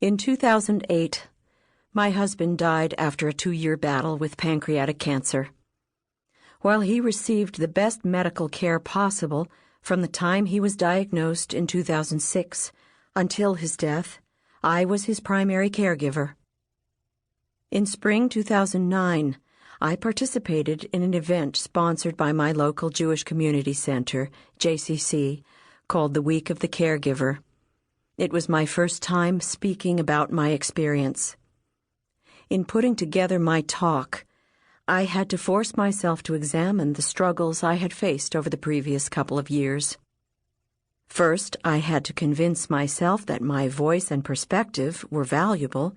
In 2008, my husband died after a 2-year battle with pancreatic cancer. While he received the best medical care possible from the time he was diagnosed in 2006 until his death, I was his primary caregiver. In spring 2009, I participated in an event sponsored by my local Jewish Community Center, JCC, called the Week of the Caregiver. It was my first time speaking about my experience. In putting together my talk, I had to force myself to examine the struggles I had faced over the previous couple of years. First, I had to convince myself that my voice and perspective were valuable.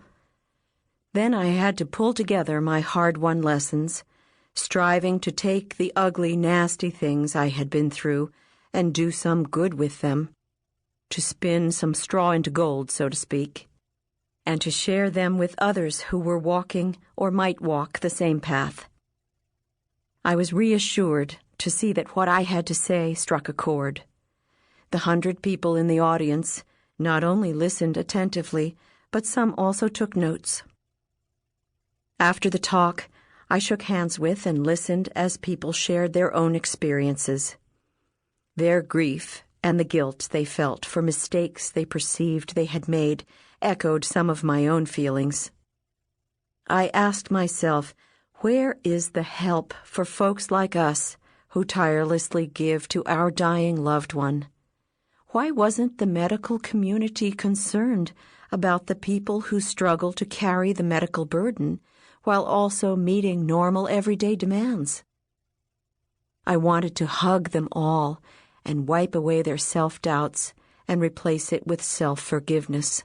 Then I had to pull together my hard-won lessons, striving to take the ugly, nasty things I had been through and do some good with them, to spin some straw into gold, so to speak, and to share them with others who were walking or might walk the same path. I was reassured to see that what I had to say struck a chord. The 100 people in the audience not only listened attentively, but some also took notes. After the talk, I shook hands with and listened as people shared their own experiences. Their grief and the guilt they felt for mistakes they perceived they had made echoed some of my own feelings. I asked myself, where is the help for folks like us who tirelessly give to our dying loved one? Why wasn't the medical community concerned about the people who struggle to carry the medical burden while also meeting normal everyday demands? I wanted to hug them all and wipe away their self-doubts and replace it with self-forgiveness.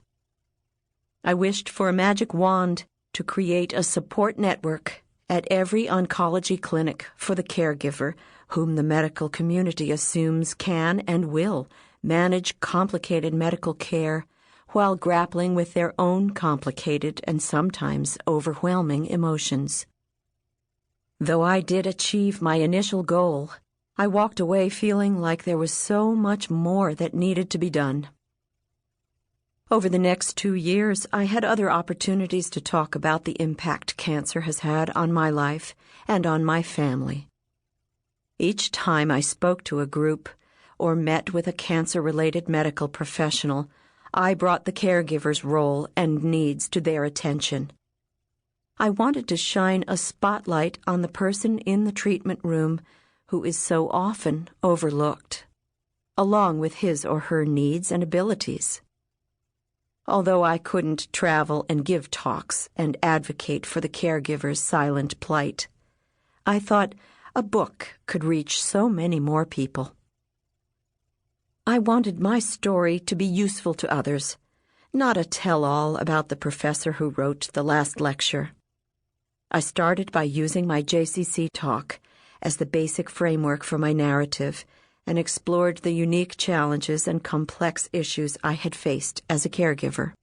I wished for a magic wand to create a support network at every oncology clinic for the caregiver whom the medical community assumes can and will manage complicated medical care while grappling with their own complicated and sometimes overwhelming emotions. Though I did achieve my initial goal, I walked away feeling like there was so much more that needed to be done. Over the next 2 years, I had other opportunities to talk about the impact cancer has had on my life and on my family. Each time I spoke to a group or met with a cancer-related medical professional, I brought the caregiver's role and needs to their attention. I wanted to shine a spotlight on the person in the treatment room who is so often overlooked, along with his or her needs and abilities. Although I couldn't travel and give talks and advocate for the caregiver's silent plight, I thought a book could reach so many more people. I wanted my story to be useful to others, not a tell-all about the professor who wrote the last lecture. I started by using my JCC talk as the basic framework for my narrative and explored the unique challenges and complex issues I had faced as a caregiver.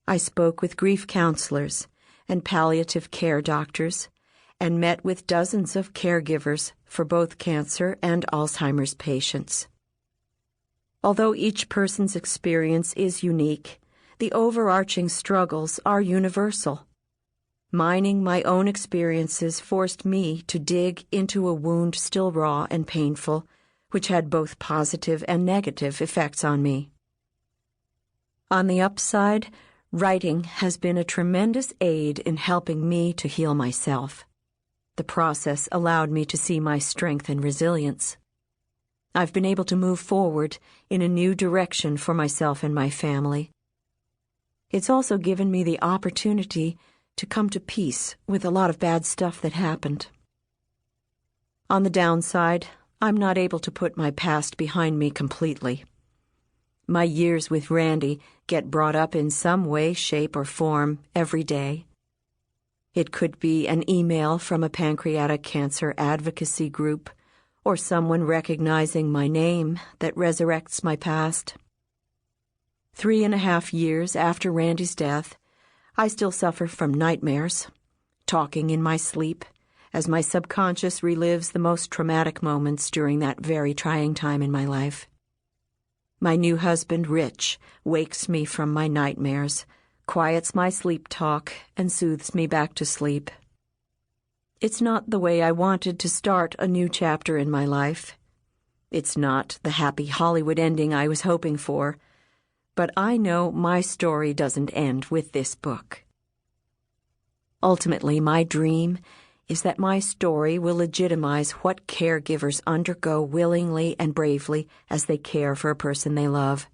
I spoke with grief counselors and palliative care doctors and met with dozens of caregivers for both cancer and Alzheimer's patients. Although each person's experience is unique, the overarching struggles are universal. Mining my own experiences forced me to dig into a wound still raw and painful, which had both positive and negative effects on me. On the upside, writing has been a tremendous aid in helping me to heal myself. The process allowed me to see my strength and resilience. I've been able to move forward in a new direction for myself and my family. It's also given me the opportunity to come to peace with a lot of bad stuff that happened. On the downside, I'm not able to put my past behind me completely. My years with Randy get brought up in some way, shape, or form every day. It could be an email from a pancreatic cancer advocacy group, or someone recognizing my name that resurrects my past. 3.5 years after Randy's death, I still suffer from nightmares, talking in my sleep, as my subconscious relives the most traumatic moments during that very trying time in my life. My new husband, Rich, wakes me from my nightmares, quiets my sleep talk, and soothes me back to sleep. It's not the way I wanted to start a new chapter in my life. It's not the happy Hollywood ending I was hoping for, but I know my story doesn't end with this book. Ultimately, my dream is that my story will legitimize what caregivers undergo willingly and bravely as they care for a person they love.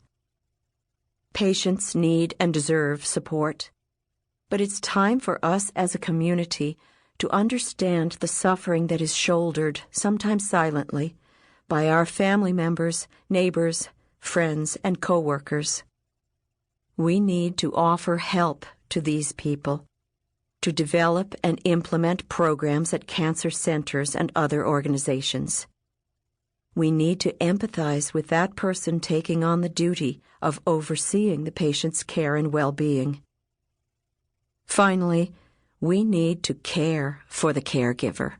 Patients need and deserve support, but it's time for us as a community to understand the suffering that is shouldered, sometimes silently, by our family members, neighbors, friends, and co-workers. We need to offer help to these people, to develop and implement programs at cancer centers and other organizations. We need to empathize with that person taking on the duty of overseeing the patient's care and well-being. Finally, we need to care for the caregiver.